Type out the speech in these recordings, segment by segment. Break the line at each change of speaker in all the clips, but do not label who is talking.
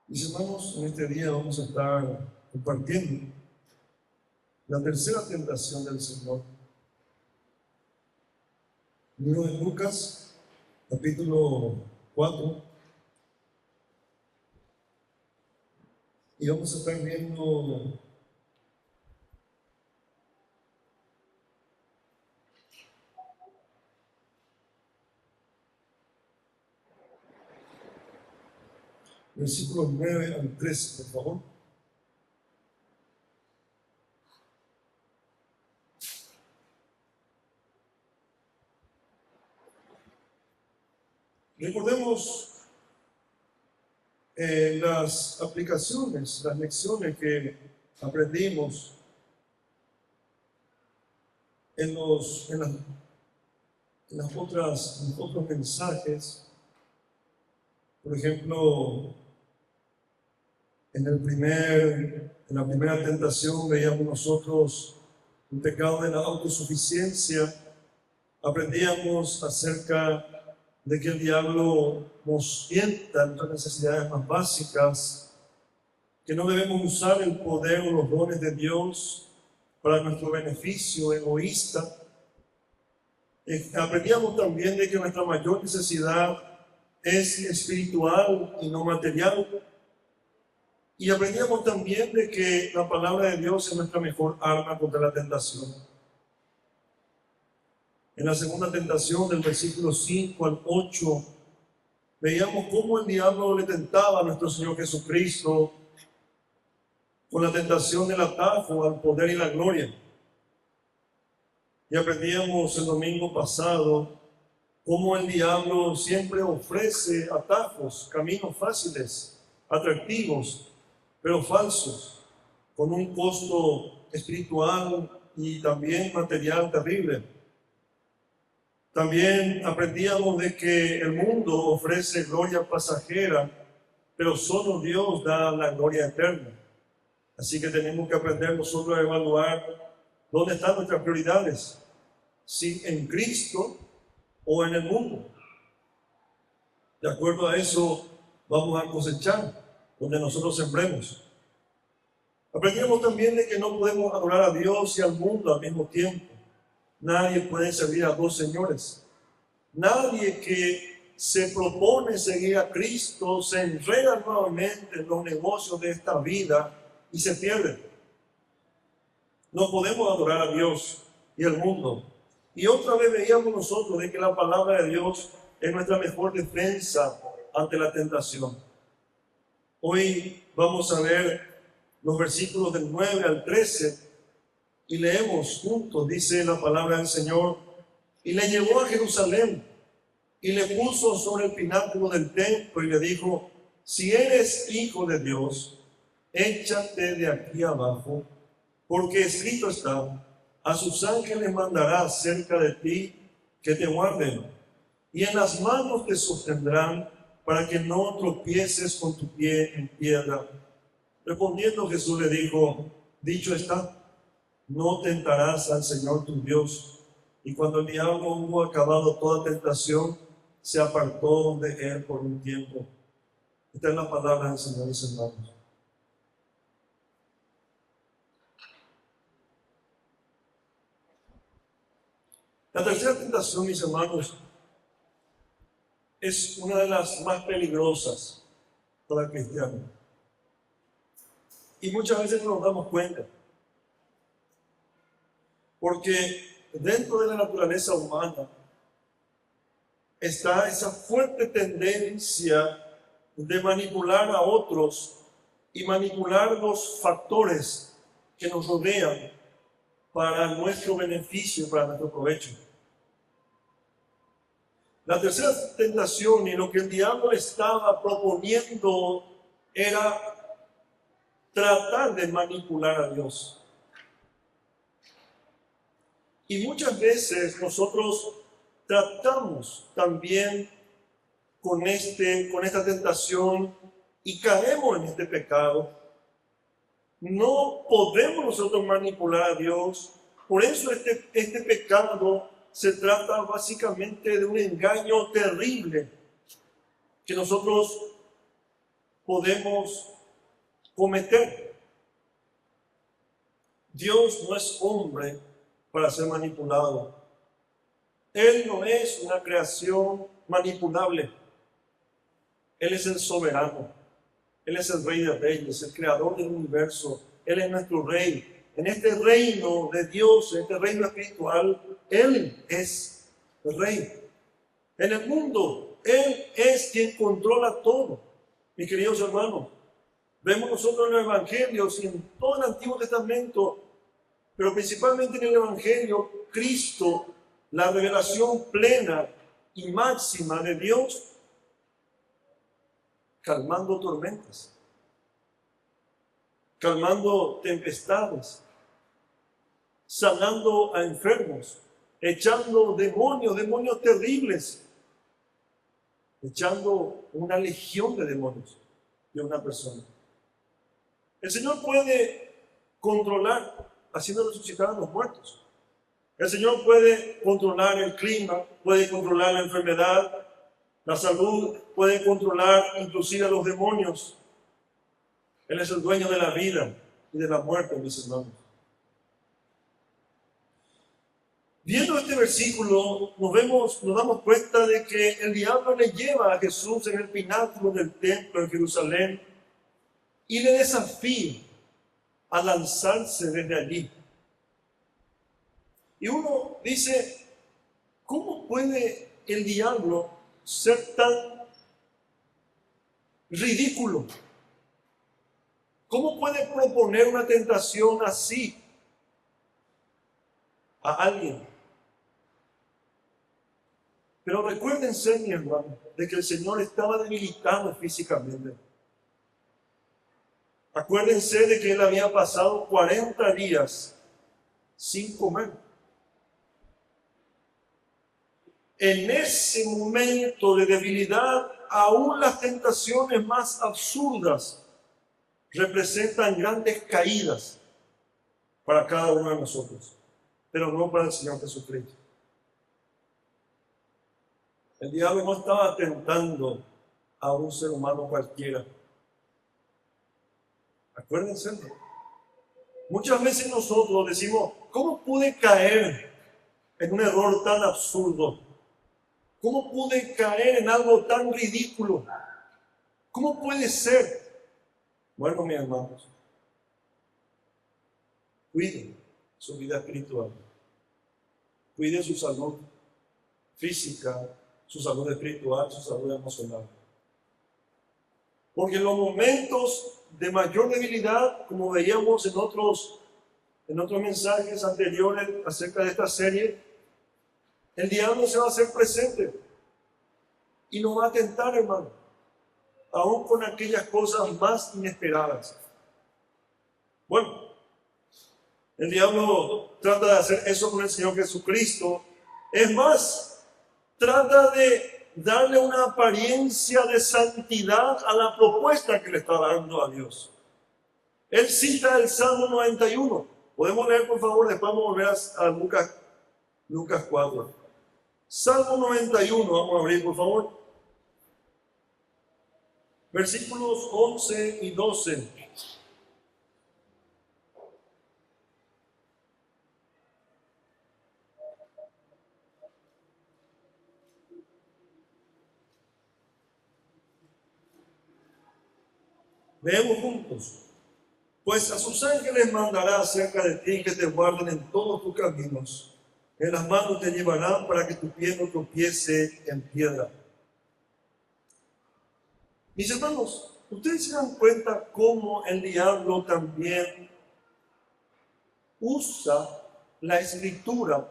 Mis hermanos, en este día vamos a estar compartiendo la tercera tentación del Señor. Libro de Lucas, capítulo 4. Y vamos a estar viendo versículos 9 al 13, por favor. Recordemos las aplicaciones, las lecciones que aprendimos en los otros mensajes. Por ejemplo, en la primera tentación veíamos nosotros el pecado de la autosuficiencia. Aprendíamos acerca de que el diablo nos tienta en nuestras necesidades más básicas, que no debemos usar el poder o los dones de Dios para nuestro beneficio egoísta. Aprendíamos también de que nuestra mayor necesidad es espiritual y no material. Y aprendíamos también de que la palabra de Dios es nuestra mejor arma contra la tentación. En la segunda tentación, del versículo 5 al 8, veíamos cómo el diablo le tentaba a nuestro Señor Jesucristo con la tentación del atajo al poder y la gloria. Y aprendíamos el domingo pasado cómo el diablo siempre ofrece atajos, caminos fáciles, atractivos, pero falsos, con un costo espiritual y también material terrible. También aprendíamos de que el mundo ofrece gloria pasajera, pero solo Dios da la gloria eterna. Así que tenemos que aprender nosotros a evaluar dónde están nuestras prioridades, si en Cristo o en el mundo. De acuerdo a eso vamos a cosechar donde nosotros sembremos. Aprendimos también de que no podemos adorar a Dios y al mundo al mismo tiempo. Nadie puede servir a dos señores. Nadie que se propone seguir a Cristo se enreda nuevamente en los negocios de esta vida y se pierde. No podemos adorar a Dios y al mundo. Y otra vez veíamos nosotros de que la palabra de Dios es nuestra mejor defensa ante la tentación. Hoy vamos a ver los versículos del 9 al 13 y leemos juntos. Dice la palabra del Señor: y le llevó a Jerusalén y le puso sobre el pináculo del templo y le dijo: si eres hijo de Dios, échate de aquí abajo, porque escrito está: a sus ángeles mandará acerca de ti que te guarden, y en las manos te sostendrán para que no tropieces con tu pie en piedra. Respondiendo Jesús le dijo: dicho está, no tentarás al Señor tu Dios. Y cuando el diablo hubo acabado toda tentación, se apartó de él por un tiempo. Esta es la palabra del Señor, mis hermanos. La tercera tentación, mis hermanos, es una de las más peligrosas para el cristiano. Y muchas veces no nos damos cuenta. Porque dentro de la naturaleza humana está esa fuerte tendencia de manipular a otros y manipular los factores que nos rodean para nuestro beneficio, para nuestro provecho. La tercera tentación y lo que el diablo estaba proponiendo era tratar de manipular a Dios. Y muchas veces nosotros tratamos también con esta tentación y caemos en este pecado. No podemos nosotros manipular a Dios. Por eso este pecado se trata básicamente de un engaño terrible que nosotros podemos cometer. Dios no es hombre para ser manipulado. Él no es una creación manipulable. Él es el soberano. Él es el Rey de Reyes, el creador del universo. Él es nuestro Rey. En este reino de Dios, en este reino espiritual, Él es el Rey. En el mundo, Él es quien controla todo. Mis queridos hermanos, vemos nosotros en los evangelios y en todo el Antiguo Testamento, pero principalmente en el Evangelio, Cristo, la revelación plena y máxima de Dios, calmando tormentas, calmando tempestades, sanando a enfermos, echando demonios terribles, echando una legión de demonios de una persona. El Señor puede controlar, haciendo resucitar a los muertos. El Señor puede controlar el clima, puede controlar la enfermedad, la salud, puede controlar inclusive a los demonios. Él es el dueño de la vida y de la muerte, mis hermanos. Viendo este versículo, nos damos cuenta de que el diablo le lleva a Jesús en el pináculo del templo en Jerusalén y le desafía a lanzarse desde allí. Y uno dice, ¿cómo puede el diablo ser tan ridículo? ¿Cómo puede proponer una tentación así a alguien? Pero recuérdense, mi hermano, de que el Señor estaba debilitado físicamente. Acuérdense de que Él había pasado 40 días sin comer. En ese momento de debilidad, aún las tentaciones más absurdas representan grandes caídas para cada uno de nosotros, pero no para el Señor Jesucristo. El diablo no estaba tentando a un ser humano cualquiera. Acuérdense. Muchas veces nosotros decimos, ¿cómo pude caer en un error tan absurdo? ¿Cómo pude caer en algo tan ridículo? ¿Cómo puede ser? Bueno, mis hermanos, cuiden su vida espiritual, cuiden su salud física, su salud espiritual, su salud emocional. Porque en los momentos de mayor debilidad, como veíamos en otros mensajes anteriores acerca de esta serie, el diablo se va a hacer presente y nos va a tentar, hermano, aún con aquellas cosas más inesperadas. Bueno, el diablo trata de hacer eso con el Señor Jesucristo. Es más, trata de darle una apariencia de santidad a la propuesta que le está dando a Dios. Él cita el Salmo 91. Podemos leer, por favor, después vamos a volver a Lucas 4. Salmo 91, vamos a abrir, por favor. Versículos 11 y 12. Leemos juntos. Pues a sus ángeles mandará acerca de ti que te guarden en todos tus caminos. En las manos te llevarán para que tu pie no tropiece en piedra. Mis hermanos, ustedes se dan cuenta cómo el diablo también usa la escritura,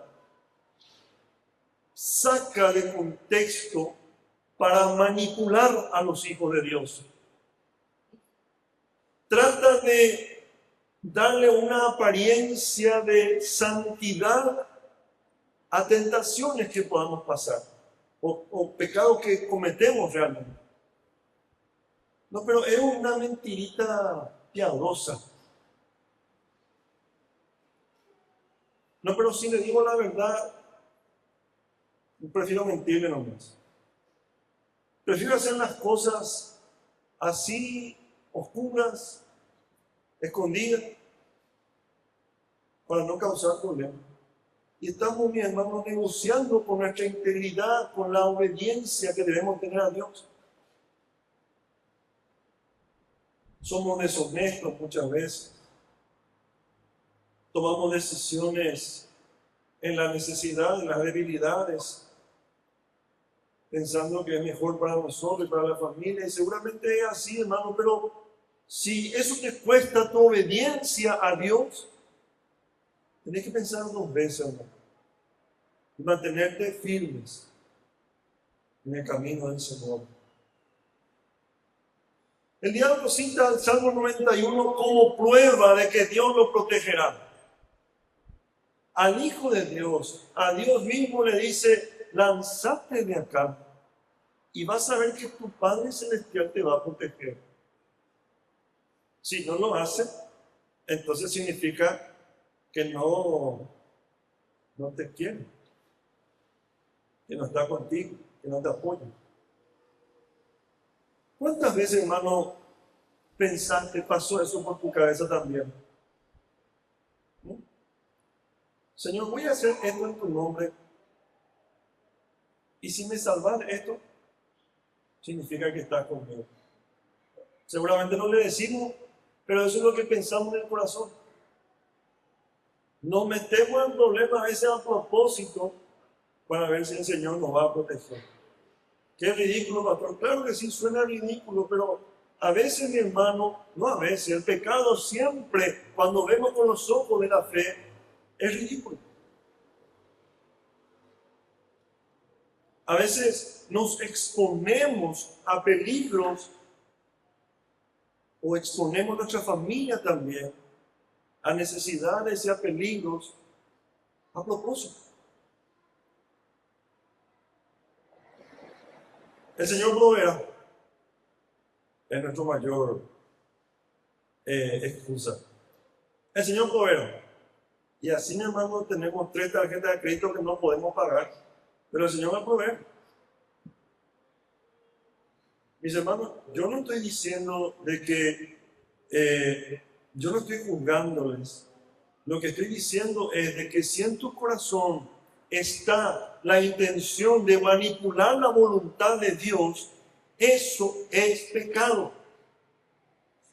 saca de contexto para manipular a los hijos de Dios. Trata de darle una apariencia de santidad a tentaciones que podamos pasar o pecados que cometemos realmente. No, pero es una mentirita piadosa. No, pero si le digo la verdad, prefiero mentirle nomás. Prefiero hacer las cosas así oscuras, escondidas, para no causar problemas. Y estamos, mis hermanos, negociando con nuestra integridad, con la obediencia que debemos tener a Dios. Somos deshonestos muchas veces. Tomamos decisiones en la necesidad, en las debilidades, pensando que es mejor para nosotros y para la familia. Y seguramente es así, hermano, pero si eso te cuesta tu obediencia a Dios, tenés que pensar dos veces, hermano, y mantenerte firmes en el camino del Señor. El diablo cita el Salmo 91 como prueba de que Dios lo protegerá. Al Hijo de Dios, a Dios mismo le dice, lánzate de acá y vas a ver que tu Padre Celestial te va a proteger. Si no lo hace, entonces significa que no te quiere, que no está contigo, que no te apoya. ¿Cuántas veces, hermano, pensaste, pasó eso por tu cabeza también? ¿No? Señor, voy a hacer esto en tu nombre. Y si me salvas esto, significa que estás conmigo. Seguramente no le decimos, pero eso es lo que pensamos en el corazón. Nos metemos en problemas a veces a propósito para ver si el Señor nos va a proteger. Qué ridículo, pastor. Claro que sí, suena ridículo, pero a veces, mi hermano, no a veces, el pecado siempre, cuando vemos con los ojos de la fe, es ridículo. A veces nos exponemos a peligros o exponemos a nuestra familia también a necesidades y a peligros a propósito. El Señor proveerá. Es nuestro mayor excusa. El Señor proveerá. Y así, mi hermano, tenemos 3 tarjetas de crédito que no podemos pagar, pero el Señor va a proveer. Mis hermanos, yo no estoy diciendo de que yo no estoy juzgándoles. Lo que estoy diciendo es de que si en tu corazón está la intención de manipular la voluntad de Dios, eso es pecado.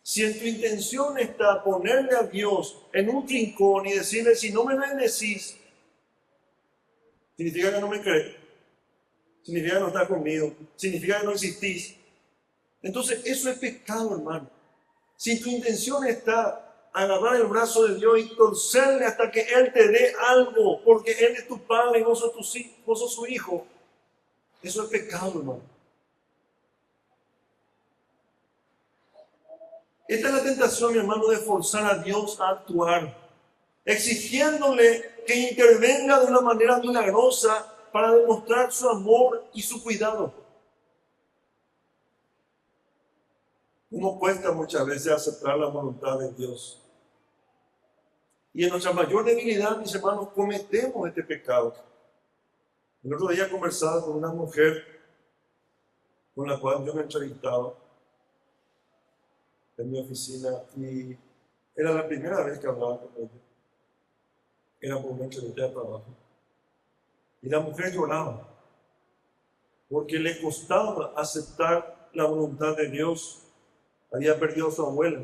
Si en tu intención está ponerle a Dios en un rincón y decirle, si no me bendecís, significa que no me crees, significa que no estás conmigo, significa que no existís. Entonces eso es pecado, hermano. Si tu intención está agarrar el brazo de Dios y torcerle hasta que Él te dé algo, porque Él es tu padre y vos sos su hijo, eso es pecado, hermano. Esta es la tentación, mi hermano, de forzar a Dios a actuar, exigiéndole que intervenga de una manera milagrosa para demostrar su amor y su cuidado. Nos cuesta muchas veces aceptar la voluntad de Dios. Y en nuestra mayor debilidad, mis hermanos, cometemos este pecado. El otro día conversaba con una mujer con la cual yo me entrevistaba en mi oficina y era la primera vez que hablaba con ella. Era por una entrevista de trabajo. Y la mujer lloraba porque le costaba aceptar la voluntad de Dios. Había perdido a su abuela.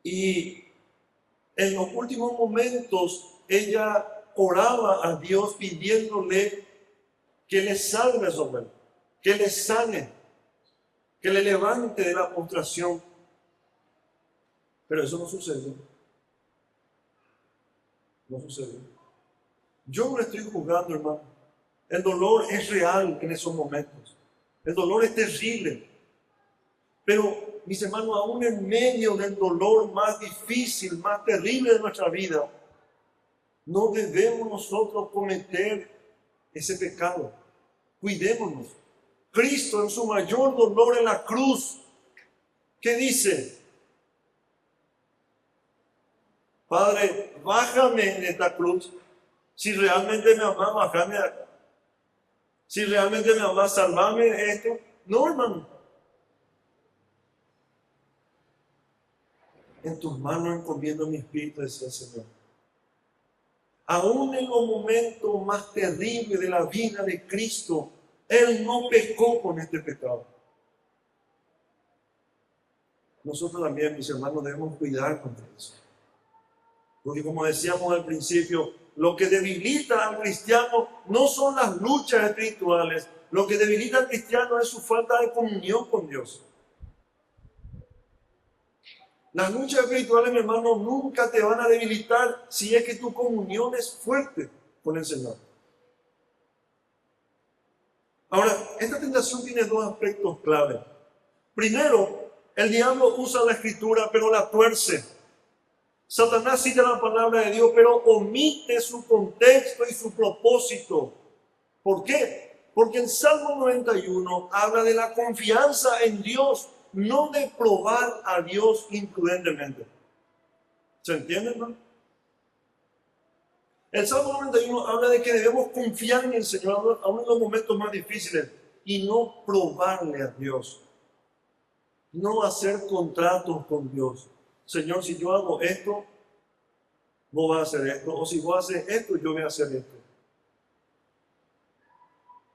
Y en los últimos momentos ella oraba a Dios pidiéndole que le salve a su abuela, que le sane, que le levante de la postración. Pero eso no sucedió. No sucedió. Yo no estoy juzgando, hermano. El dolor es real en esos momentos. El dolor es terrible. Pero, mis hermanos, aún en medio del dolor más difícil, más terrible de nuestra vida, no debemos nosotros cometer ese pecado. Cuidémonos. Cristo en su mayor dolor en la cruz, ¿qué dice? Padre, bájame en esta cruz. Si realmente me amas, bájame acá. Si realmente me amas, salvame de esto. No, hermano. En tus manos encomiendo mi espíritu, decía el Señor. Aún en los momentos más terribles de la vida de Cristo, Él no pecó con este pecado. Nosotros también, mis hermanos, debemos cuidar contra eso. Porque como decíamos al principio, lo que debilita al cristiano no son las luchas espirituales. Lo que debilita al cristiano es su falta de comunión con Dios. Las luchas espirituales, mi hermano, nunca te van a debilitar si es que tu comunión es fuerte con el Señor. Ahora, esta tentación tiene dos aspectos clave. Primero, el diablo usa la escritura, pero la tuerce. Satanás cita la palabra de Dios, pero omite su contexto y su propósito. ¿Por qué? Porque el Salmo 91 habla de la confianza en Dios, no de probar a Dios imprudentemente. ¿Se entiende, no? El Salmo 91 habla de que debemos confiar en el Señor aún en los momentos más difíciles y no probarle a Dios. No hacer contratos con Dios. Señor, si yo hago esto, vos vas a hacer esto. O si vos haces esto, yo voy a hacer esto.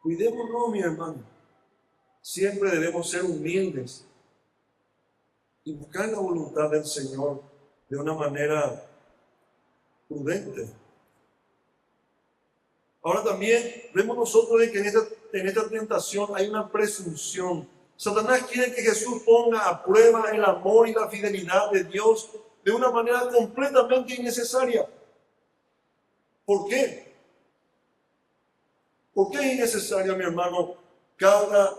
Cuidémonos, mi hermano. Siempre debemos ser humildes y buscar la voluntad del Señor de una manera prudente. Ahora también vemos nosotros de que en esta tentación hay una presunción. Satanás quiere que Jesús ponga a prueba el amor y la fidelidad de Dios de una manera completamente innecesaria. ¿Por qué? ¿Por qué es innecesaria, mi hermano, cada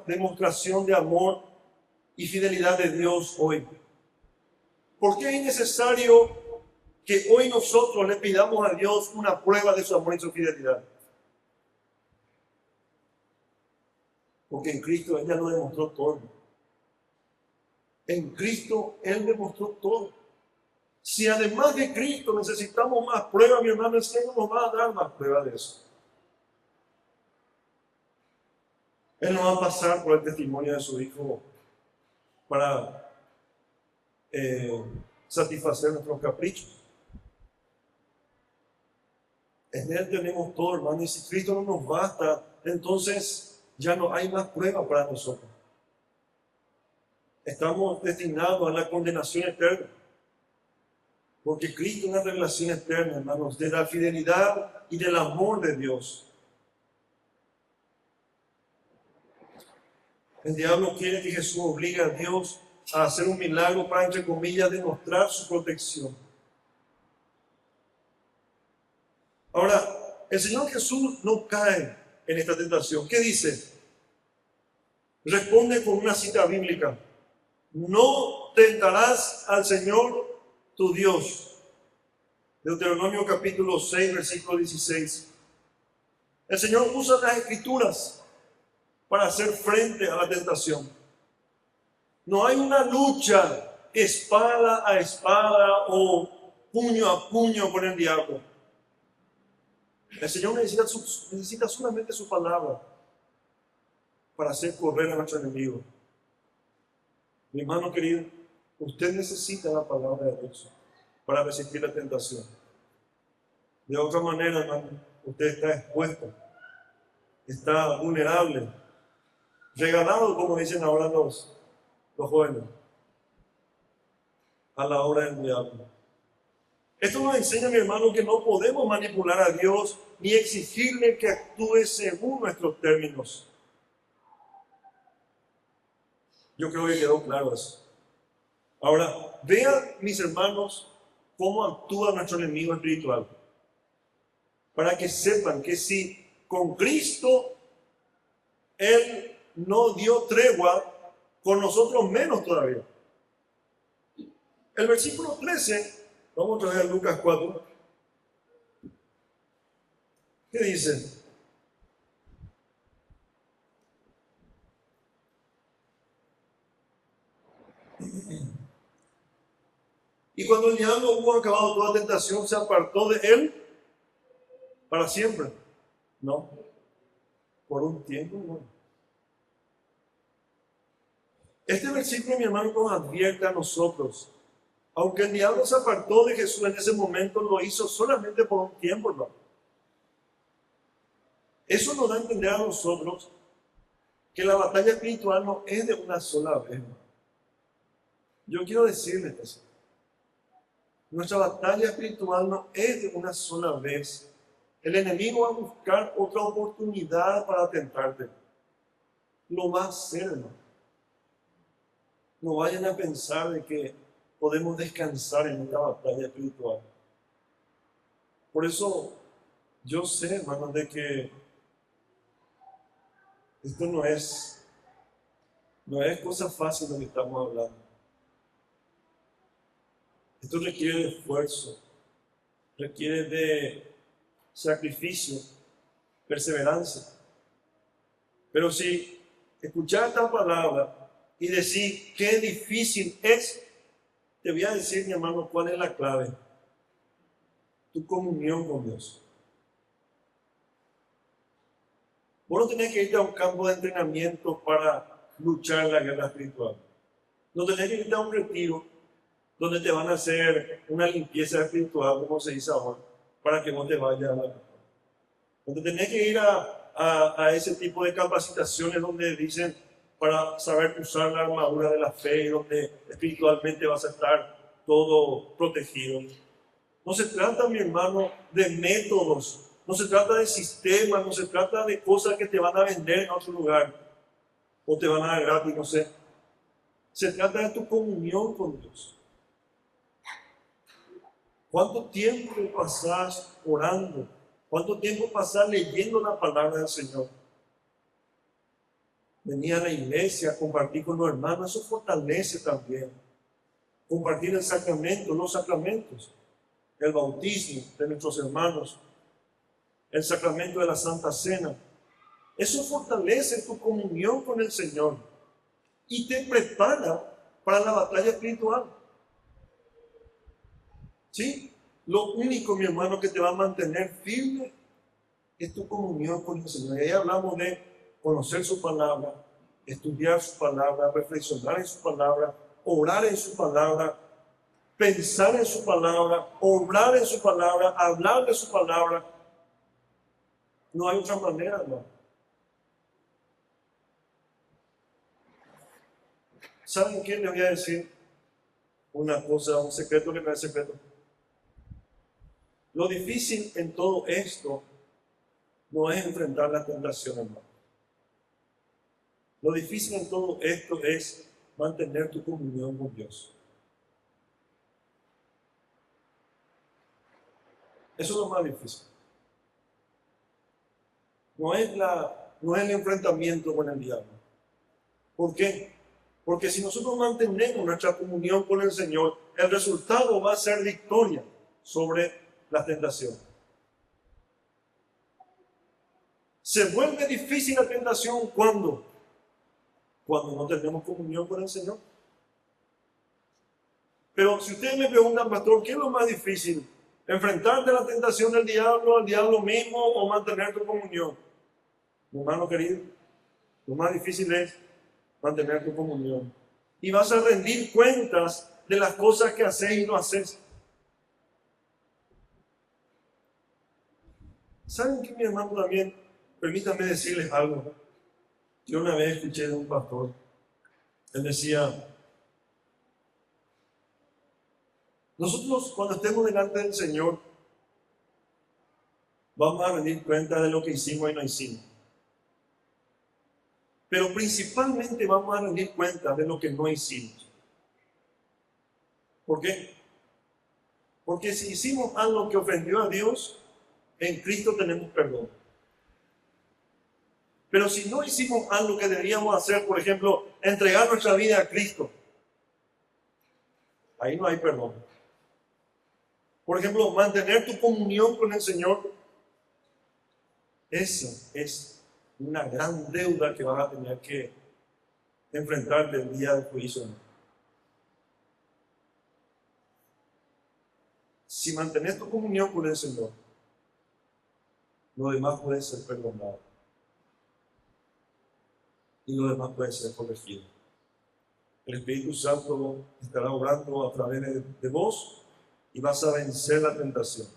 demostración de amor y fidelidad de Dios hoy? ¿Por qué es innecesario que hoy nosotros le pidamos a Dios una prueba de su amor y su fidelidad? Porque en Cristo Él ya lo demostró todo. En Cristo Él demostró todo. Si además de Cristo necesitamos más pruebas, mi hermano, el Señor nos va a dar más pruebas de eso. Él no va a pasar por el testimonio de su Hijo para satisfacer nuestros caprichos. En Él tenemos todo, hermano, y si Cristo no nos basta, entonces ya no hay más pruebas para nosotros. Estamos destinados a la condenación eterna. Porque Cristo es una revelación eterna, hermanos, de la fidelidad y del amor de Dios. El diablo quiere que Jesús obligue a Dios a hacer un milagro para, entre comillas, demostrar su protección. Ahora, el Señor Jesús no cae en esta tentación. ¿Qué dice? Responde con una cita bíblica. No tentarás al Señor tu Dios. Deuteronomio capítulo 6, versículo 16. El Señor usa las escrituras para hacer frente a la tentación. No hay una lucha espada a espada o puño a puño con el diablo. El Señor necesita solamente su palabra para hacer correr a nuestro enemigo. Mi hermano querido, usted necesita la palabra de Dios para resistir la tentación. De otra manera, hermano, usted está expuesto, está vulnerable, regalado, como dicen ahora los jóvenes, a la hora del diablo. Esto nos enseña, mi hermano, que no podemos manipular a Dios ni exigirle que actúe según nuestros términos. Yo creo que quedó claro eso. Ahora, vean, mis hermanos, cómo actúa nuestro enemigo espiritual. Para que sepan que si con Cristo Él no dio tregua, con nosotros menos todavía. El versículo 13, vamos a traer a Lucas 4. ¿Qué dice? Y cuando el diablo hubo acabado toda tentación, se apartó de él para siempre. No, por un tiempo, no. Este versículo, mi hermano, nos advierte a nosotros. Aunque el diablo se apartó de Jesús en ese momento, lo hizo solamente por un tiempo, hermano. Eso nos da a entender a nosotros que la batalla espiritual no es de una sola vez, hermano. Yo quiero decirles eso. Nuestra batalla espiritual no es de una sola vez. El enemigo va a buscar otra oportunidad para tentarte. Lo va a hacer, hermano. No vayan a pensar de que podemos descansar en una batalla espiritual. Por eso yo sé, hermanos, de que esto no es cosa fácil lo que estamos hablando. Esto requiere de esfuerzo, requiere de sacrificio, perseverancia. Pero si escuchar esta palabra y decir qué difícil es, te voy a decir, mi hermano, cuál es la clave. Tu comunión con Dios. Vos no tenés que irte a un campo de entrenamiento para luchar la guerra espiritual. No tenés que irte a un retiro donde te van a hacer una limpieza espiritual, como se dice ahora, para que vos te vayas a la guerra. Donde tenés que ir a ese tipo de capacitaciones donde dicen para saber usar la armadura de la fe y donde espiritualmente vas a estar todo protegido. No se trata, mi hermano, de métodos, no se trata de sistemas, no se trata de cosas que te van a vender en otro lugar o te van a dar gratis, no sé. Se trata de tu comunión con Dios. ¿Cuánto tiempo pasás orando? ¿Cuánto tiempo pasás leyendo la palabra del Señor? Venir a la iglesia, compartir con los hermanos, eso fortalece también. Compartir el sacramento, los sacramentos, el bautismo de nuestros hermanos, el sacramento de la Santa Cena. Eso fortalece tu comunión con el Señor y te prepara para la batalla espiritual. ¿Sí? Lo único, mi hermano, que te va a mantener firme es tu comunión con el Señor. Y ahí hablamos de conocer su palabra, estudiar su palabra, reflexionar en su palabra, orar en su palabra, pensar en su palabra, obrar en su palabra, hablar de su palabra. No hay otra manera, hermano. ¿Saben qué? Les voy a decir una cosa, un secreto que no es secreto. Lo difícil en todo esto no es enfrentar la tentación, hermano. Lo difícil en todo esto es mantener tu comunión con Dios. Eso es lo más difícil. No es el enfrentamiento con el diablo. ¿Por qué? Porque si nosotros mantenemos nuestra comunión con el Señor, el resultado va a ser victoria sobre la tentación. Se vuelve difícil la tentación cuando no tenemos comunión con el Señor. Pero si ustedes me preguntan, pastor, ¿qué es lo más difícil? ¿Enfrentarte a la tentación del diablo, al diablo mismo, o mantener tu comunión? Mi hermano querido, lo más difícil es mantener tu comunión. Y vas a rendir cuentas de las cosas que haces y no haces. ¿Saben qué, mi hermano, también? Permítanme decirles algo. Yo una vez escuché de un pastor. Él decía, nosotros cuando estemos delante del Señor, vamos a rendir cuenta de lo que hicimos y no hicimos. Pero principalmente vamos a rendir cuenta de lo que no hicimos. ¿Por qué? Porque si hicimos algo que ofendió a Dios, en Cristo tenemos perdón. Pero si no hicimos algo que deberíamos hacer, por ejemplo, entregar nuestra vida a Cristo, ahí no hay perdón. Por ejemplo, mantener tu comunión con el Señor, esa es una gran deuda que vas a tener que enfrentarte el día del juicio. Si mantienes tu comunión con el Señor, lo demás puede ser perdonado. Y lo demás puede ser corregido. El Espíritu Santo estará obrando a través de vos y vas a vencer la tentación.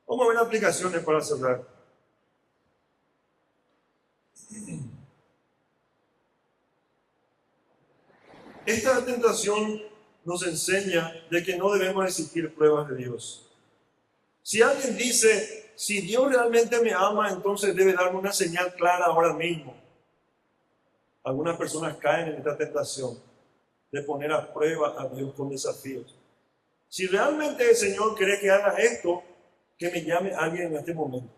Vamos a ver aplicaciones para cerrar. Esta tentación nos enseña de que no debemos exigir pruebas de Dios. Si alguien dice, si Dios realmente me ama, entonces debe darme una señal clara ahora mismo. Algunas personas caen en esta tentación de poner a prueba a Dios con desafíos. Si realmente el Señor quiere que haga esto, que me llame alguien en este momento.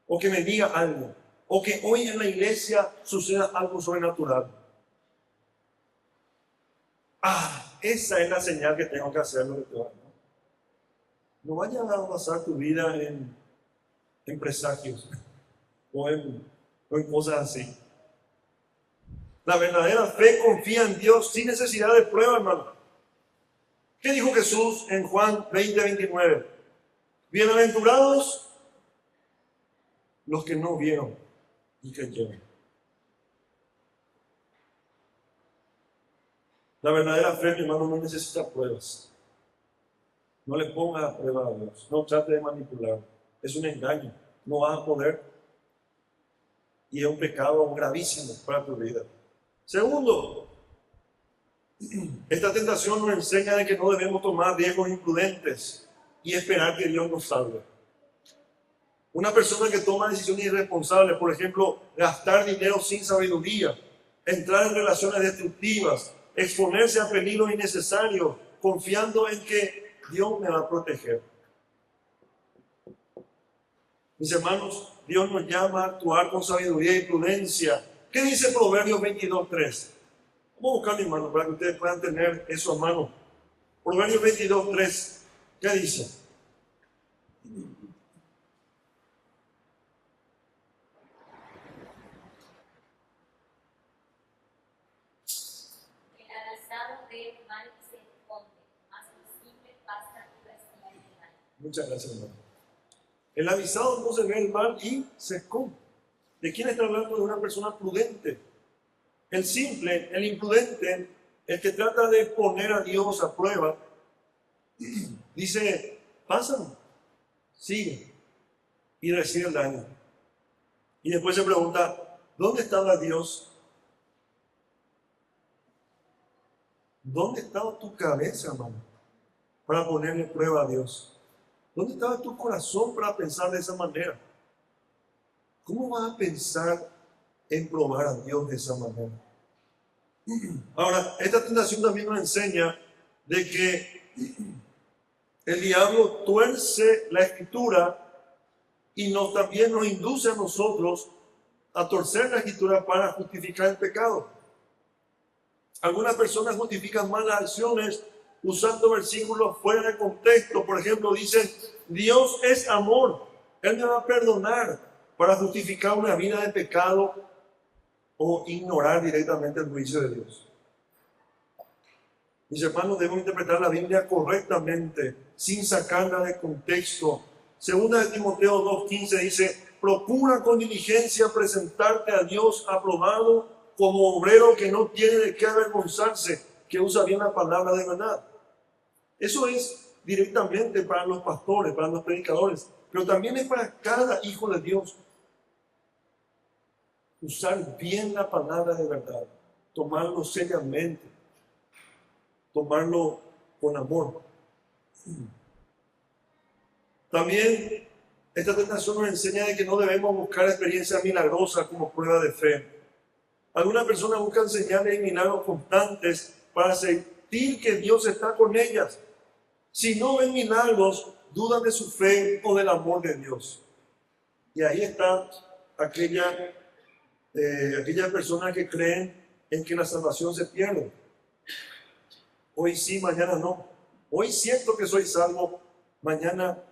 O que me diga algo. O que hoy en la iglesia suceda algo sobrenatural. Esa es la señal que tengo que hacer. No vayas a basar tu vida en presagios o en cosas así. La verdadera fe confía en Dios sin necesidad de prueba, hermano. ¿Qué dijo Jesús en Juan 20:29? Bienaventurados los que no vieron y creyeron. La verdadera fe, mi hermano, no necesita pruebas. No le ponga a prueba a Dios. No trate de manipular. Es un engaño. No vas a poder. Y es un pecado gravísimo para tu vida. Segundo, esta tentación nos enseña de que no debemos tomar riesgos imprudentes y esperar que Dios nos salve. Una persona que toma decisiones irresponsables, por ejemplo, gastar dinero sin sabiduría, entrar en relaciones destructivas, exponerse a peligros innecesarios, confiando en que Dios me va a proteger. Mis hermanos, Dios nos llama a actuar con sabiduría y prudencia. ¿Qué dice Proverbios 22:3? Vamos a buscar, mi hermano, para que ustedes puedan tener eso a mano. Proverbios 22:3, ¿qué dice? Muchas gracias, hermano. El avisado no se ve el mal y se esconde. ¿De quién está hablando? De una persona prudente. El simple, el imprudente, el que trata de poner a Dios a prueba, dice, pásame, sigue, y recibe el daño. Y después se pregunta, ¿dónde estaba Dios? ¿Dónde estaba tu cabeza, hermano, para ponerle prueba a Dios? ¿Dónde estaba tu corazón para pensar de esa manera? ¿Cómo vas a pensar en probar a Dios de esa manera? Ahora, esta tentación también nos enseña de que el diablo tuerce la escritura y también nos induce a nosotros a torcer la escritura para justificar el pecado. Algunas personas justifican malas acciones usando versículos fuera de contexto. Por ejemplo, dicen, Dios es amor, Él me va a perdonar, para justificar una vida de pecado o ignorar directamente el juicio de Dios. Mis hermanos, debemos interpretar la Biblia correctamente, sin sacarla de contexto. Segunda de Timoteo 2:15 dice, procura con diligencia presentarte a Dios aprobado como obrero que no tiene de qué avergonzarse, que usa bien la palabra de verdad. Eso es directamente para los pastores, para los predicadores, pero también es para cada hijo de Dios. Usar bien la palabra de verdad, tomarlo seriamente, tomarlo con amor. También esta tentación nos enseña de que no debemos buscar experiencias milagrosas como prueba de fe. Algunas personas buscan señales y milagros constantes para sentir que Dios está con ellas. Si no ven milagros, dudan de su fe o del amor de Dios. Y ahí está aquellas personas que creen en que la salvación se pierde. Hoy sí, mañana no. Hoy siento que soy salvo, mañana,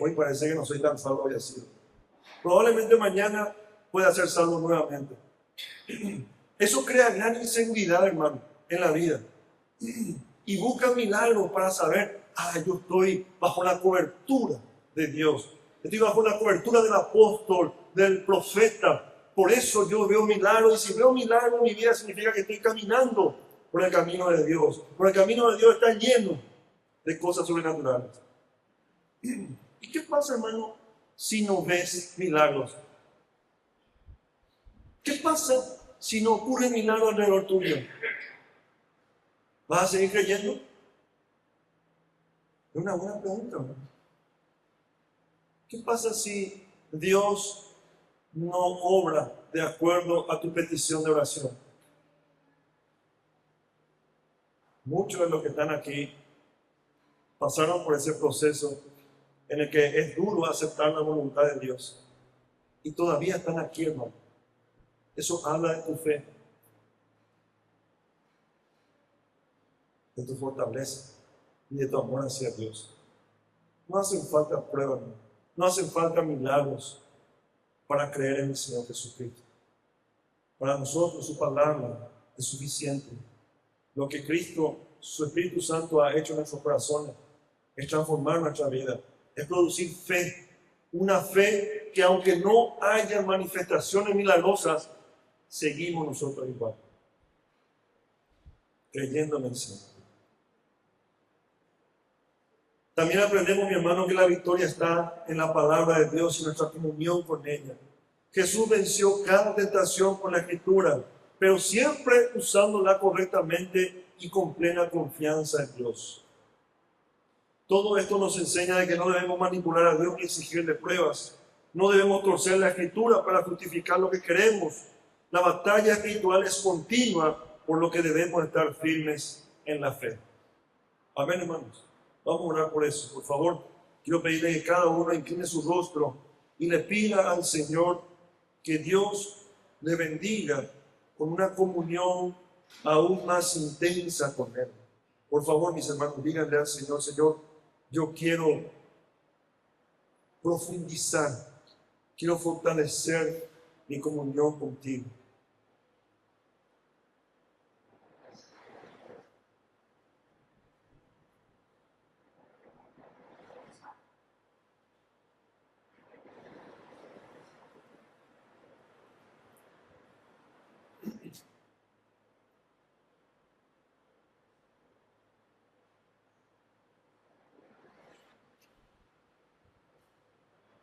hoy parece que no soy tan salvo hoy así. Probablemente mañana pueda ser salvo nuevamente. Eso crea gran inseguridad, hermano, en la vida. Y buscan milagros para saber, yo estoy bajo la cobertura de Dios. Estoy bajo la cobertura del apóstol, del profeta. Por eso yo veo milagros. Y si veo milagros en mi vida significa que estoy caminando por el camino de Dios. Por el camino de Dios está lleno de cosas sobrenaturales. ¿Y qué pasa, hermano, si no ves milagros? ¿Qué pasa si no ocurre milagro alrededor tuyo? ¿Vas a seguir creyendo? Es una buena pregunta, hermano. ¿Qué pasa si Dios no obra de acuerdo a tu petición de oración? Muchos de los que están aquí pasaron por ese proceso en el que es duro aceptar la voluntad de Dios. Y todavía están aquí, hermano. Eso habla de tu fe, de tu fortaleza y de tu amor hacia Dios. No hacen falta pruebas, no hacen falta milagros para creer en el Señor Jesucristo. Para nosotros su palabra es suficiente. Lo que Cristo, su Espíritu Santo ha hecho en nuestros corazones es transformar nuestra vida, es producir fe. Una fe que aunque no haya manifestaciones milagrosas, seguimos nosotros igual, creyendo en el Señor. También aprendemos, mi hermano, que la victoria está en la palabra de Dios y nuestra comunión con ella. Jesús venció cada tentación con la Escritura, pero siempre usándola correctamente y con plena confianza en Dios. Todo esto nos enseña de que no debemos manipular a Dios ni exigirle pruebas. No debemos torcer la Escritura para justificar lo que queremos. La batalla espiritual es continua, por lo que debemos estar firmes en la fe. Amén, hermanos. Vamos a orar por eso. Por favor, quiero pedirle que cada uno incline su rostro y le pida al Señor que Dios le bendiga con una comunión aún más intensa con Él. Por favor, mis hermanos, díganle al Señor: Señor, yo quiero profundizar, quiero fortalecer mi comunión contigo.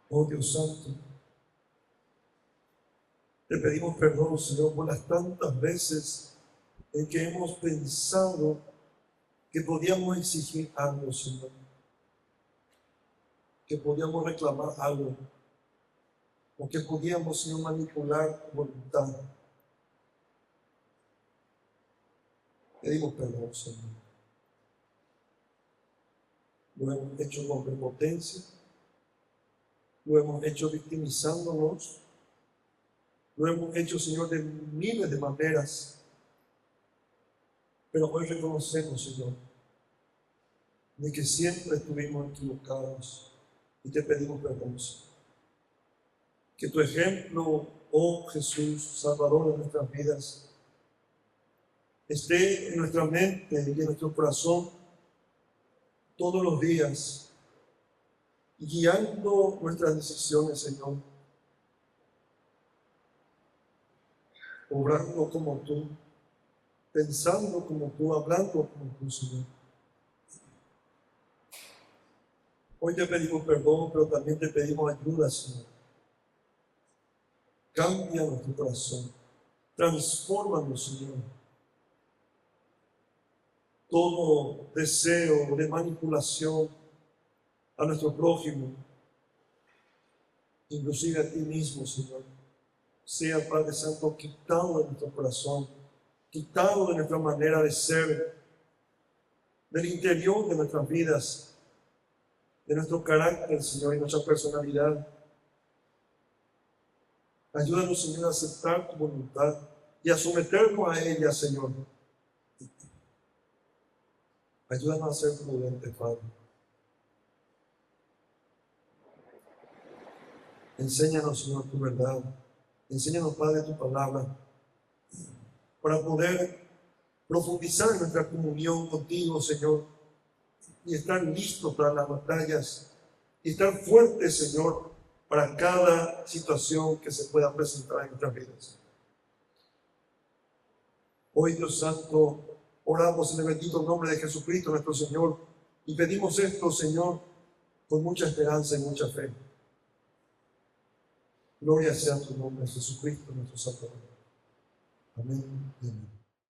Oh Dios Santo, te pedimos perdón, Señor, por las tantas veces en que hemos pensado que podíamos exigir algo, Señor, que podíamos reclamar algo, o que podíamos, Señor, manipular tu voluntad. Pedimos perdón, Señor. Lo hemos hecho con prepotencia, lo hemos hecho victimizándonos, lo hemos hecho, Señor, de miles de maneras. Pero hoy reconocemos, Señor, de que siempre estuvimos equivocados y te pedimos perdón, Señor. Que tu ejemplo, oh Jesús, Salvador de nuestras vidas, esté en nuestra mente y en nuestro corazón todos los días, guiando nuestras decisiones, Señor, obrando como tú, pensando como tú, hablando como tú, Señor. Hoy te pedimos perdón, pero también te pedimos ayuda, Señor. Cambia nuestro corazón, transfórmanos, Señor. Todo deseo de manipulación a nuestro prójimo, inclusive a ti mismo, Señor, sea, Padre Santo, quitado de nuestro corazón, quitado de nuestra manera de ser, del interior de nuestras vidas, de nuestro carácter, Señor, y nuestra personalidad. Ayúdanos, Señor, a aceptar tu voluntad y a someternos a ella, Señor. Ayúdanos a ser prudentes, Padre. Enséñanos, Señor, tu verdad. Enséñanos, Padre, tu palabra, para poder profundizar en nuestra comunión contigo, Señor, y estar listos para las batallas, y estar fuertes, Señor, para cada situación que se pueda presentar en nuestras vidas. Hoy, Dios Santo, Oramos en el bendito nombre de Jesucristo nuestro Señor y pedimos esto, Señor, con mucha esperanza y mucha fe. Gloria sea tu nombre, Jesucristo nuestro Salvador. Amén y amén.